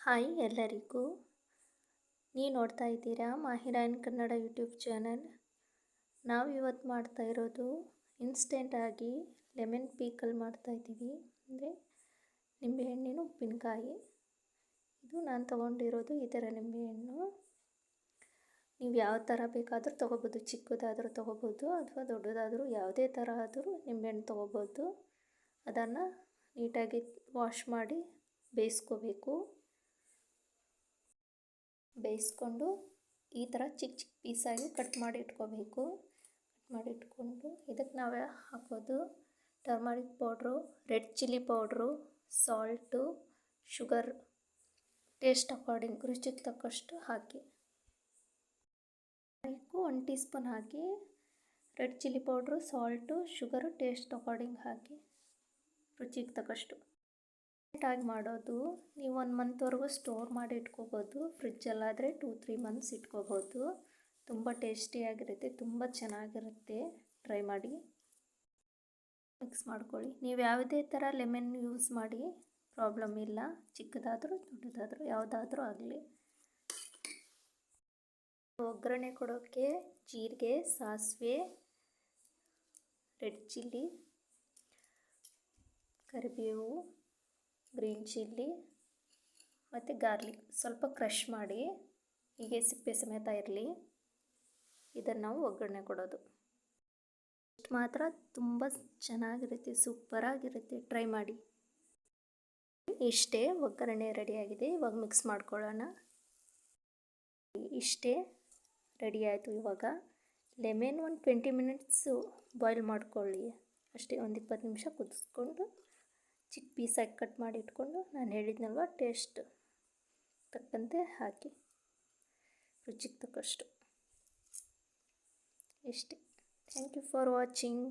Hi ಎಲ್ಲರಿಗೂ. ನೀವು ನೋಡ್ತಾ ಇದ್ದೀರಾ ಮಾಹಿರಾಯನ್ ಕನ್ನಡ ಯೂಟ್ಯೂಬ್ ಚಾನಲ್. ನಾವು ಇವತ್ತು ಮಾಡ್ತಾ ಇರೋದು ಇನ್ಸ್ಟೆಂಟಾಗಿ ಲೆಮನ್ ಪೀಕಲ್ ಮಾಡ್ತಾಯಿದ್ದೀವಿ, ಅಂದರೆ ನಿಂಬೆಹಣ್ಣಿನ ಉಪ್ಪಿನಕಾಯಿ. ಇದು ನಾನು ತೊಗೊಂಡಿರೋದು ಈ ಥರ ನಿಂಬೆಹಣ್ಣು. ನೀವು ಯಾವ ಥರ ಬೇಕಾದರೂ ತೊಗೋಬೋದು, ಚಿಕ್ಕದಾದರೂ ತೊಗೋಬೋದು ಅಥವಾ ದೊಡ್ಡದಾದರೂ, ಯಾವುದೇ ಥರ ಆದರೂ ನಿಂಬೆಹಣ್ಣು ತೊಗೋಬೋದು. ಅದನ್ನು ನೀಟಾಗಿ ವಾಶ್ ಮಾಡಿ ಬೇಯಿಸ್ಕೋಬೇಕು. ಬೇಯಿಸ್ಕೊಂಡು ಈ ಥರ ಚಿಕ್ಕ ಚಿಕ್ಕ ಪೀಸಾಗಿ ಕಟ್ ಮಾಡಿ ಇಟ್ಕೋಬೇಕು. ಕಟ್ ಮಾಡಿ ಇಟ್ಕೊಂಡು ಇದಕ್ಕೆ ನಾವು ಹಾಕೋದು turmeric powder, red chilli powder, salt, sugar taste according, ರುಚಿಗೆ ತಕ್ಕಷ್ಟು ಹಾಕಿ. 1 ಟೀ ಸ್ಪೂನ್ ಹಾಕಿ, red chilli powder, salt, sugar taste according ಹಾಕಿ, ರುಚಿಗೆ ತಕ್ಕಷ್ಟು. ಆಗಿ ಮಾಡೋದು. ನೀವು 1 ಮಂತ್ವರೆಗೂ ಸ್ಟೋರ್ ಮಾಡಿ ಇಟ್ಕೋಬೋದು. ಫ್ರಿಜ್ಜಲ್ಲಾದರೆ 2-3 ಮಂತ್ಸ್ ಇಟ್ಕೋಬೋದು. ತುಂಬ ಟೇಸ್ಟಿಯಾಗಿರುತ್ತೆ, ತುಂಬ ಚೆನ್ನಾಗಿರುತ್ತೆ. ಟ್ರೈ ಮಾಡಿ, ಮಿಕ್ಸ್ ಮಾಡ್ಕೊಳ್ಳಿ. ನೀವು ಯಾವುದೇ ಥರ ಲೆಮನ್ ಯೂಸ್ ಮಾಡಿ, ಪ್ರಾಬ್ಲಮ್ ಇಲ್ಲ. ಚಿಕ್ಕದಾದರೂ ದೊಡ್ಡದಾದರೂ ಯಾವುದಾದ್ರೂ ಆಗಲಿ. ಒಗ್ಗರಣೆ ಕೊಡೋಕ್ಕೆ ಜೀರಿಗೆ, ಸಾಸಿವೆ, ರೆಡ್ ಚಿಲ್ಲಿ, ಕರಿಬೇವು, ಗ್ರೀನ್ ಚಿಲ್ಲಿ ಮತ್ತು ಗಾರ್ಲಿಕ್ ಸ್ವಲ್ಪ ಕ್ರಷ್ ಮಾಡಿ, ಹೀಗೆ ಸಿಪ್ಪೆ ಸಮೇತ ಇರಲಿ. ಇದನ್ನು ನಾವು ಒಗ್ಗರಣೆ ಕೊಡೋದು. ಮಾತ್ರ ತುಂಬ ಚೆನ್ನಾಗಿರುತ್ತೆ, ಸೂಪರಾಗಿರುತ್ತೆ. ಟ್ರೈ ಮಾಡಿ. ಇಷ್ಟೇ, ಒಗ್ಗರಣೆ ರೆಡಿಯಾಗಿದೆ. ಇವಾಗ ಮಿಕ್ಸ್ ಮಾಡ್ಕೊಳ್ಳೋಣ. ಇಷ್ಟೇ ರೆಡಿ ಆಯಿತು. ಇವಾಗ ಲೆಮನ್ 20 ಮಿನಿಟ್ಸು ಬಾಯ್ಲ್ ಮಾಡ್ಕೊಳ್ಳಿ ಅಷ್ಟೇ. 20 ನಿಮಿಷ ಕುದಿಸ್ಕೊಂಡು ಚಿಕ್ಕ ಪೀಸಾಗಿ ಕಟ್ ಮಾಡಿ ಇಟ್ಕೊಂಡು, ನಾನು ಹೇಳಿದ್ನಲ್ವ ಟೇಸ್ಟ್ ತಕ್ಕಂತೆ ಹಾಕಿ, ರುಚಿಗೆ ತಕ್ಕಷ್ಟು. ಇಷ್ಟೇ. Thank you for watching.